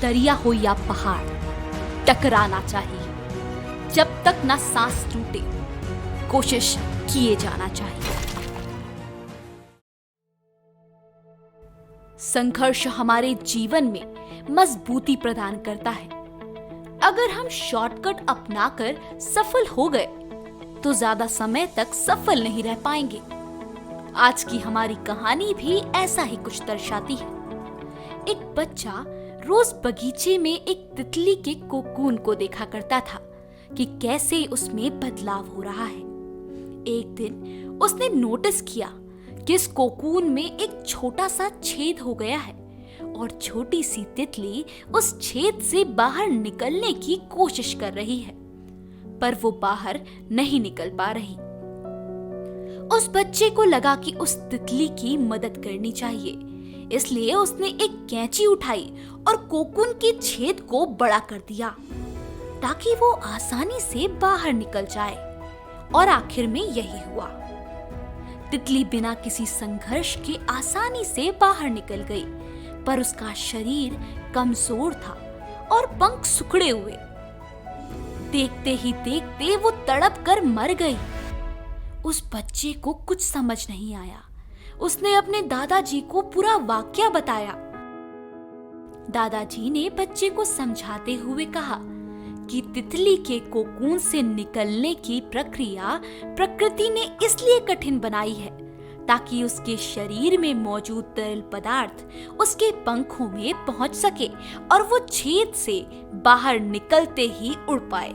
दरिया हो या पहाड़, टकराना चाहिए। जब तक ना सांस टूटे, कोशिश किए जाना चाहिए। संघर्ष हमारे जीवन में मजबूती प्रदान करता है। अगर हम शॉर्टकट अपनाकर सफल हो गए तो ज्यादा समय तक सफल नहीं रह पाएंगे। आज की हमारी कहानी भी ऐसा ही कुछ दर्शाती है। एक बच्चा रोज बगीचे में एक तितली के कोकून को देखा करता था कि कैसे उसमें बदलाव हो रहा है। एक दिन उसने नोटिस किया कि इस कोकून में एक छोटा सा छेद हो गया है और छोटी सी तितली उस छेद से बाहर निकलने की कोशिश कर रही है, पर वो बाहर नहीं निकल पा रही। उस बच्चे को लगा कि उस तितली की मदद करनी चाहिए, इसलिए उसने एक कैंची उठाई और कोकून के छेद को बड़ा कर दिया ताकि वो आसानी से बाहर निकल जाए। और आखिर में यही हुआ। तितली बिना किसी संघर्ष के आसानी से बाहर निकल गई, पर उसका शरीर कमजोर था और पंख सिकुड़े हुए। देखते ही देखते वो तड़प कर मर गई। उस बच्चे को कुछ समझ नहीं आया। उसने अपने दादाजी को पूरा वाकया बताया। दादाजी ने बच्चे को समझाते हुए कहा कि तितली के कोकून से निकलने की प्रक्रिया प्रकृति ने इसलिए कठिन बनाई है ताकि उसके शरीर में मौजूद तरल पदार्थ उसके पंखों में पहुंच सके और वो छेद से बाहर निकलते ही उड़ पाए।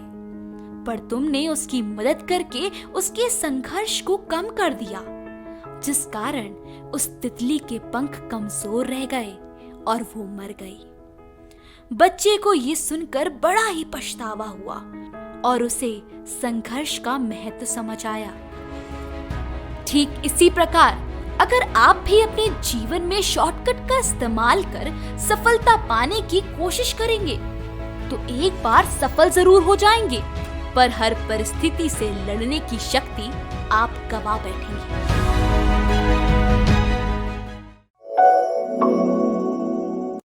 पर तुमने उसकी मदद करके उसके संघर्ष को कम कर दिया, जिस कारण उस तितली के पंख कमजोर रह गए और वो मर गई। बच्चे को ये सुनकर बड़ा ही पछतावा हुआ और उसे संघर्ष का महत्व समझ आया। ठीक इसी प्रकार अगर आप भी अपने जीवन में शॉर्टकट का इस्तेमाल कर सफलता पाने की कोशिश करेंगे तो एक बार सफल जरूर हो जाएंगे, पर हर परिस्थिति से लड़ने की शक्ति आप गवा बैठेंगे।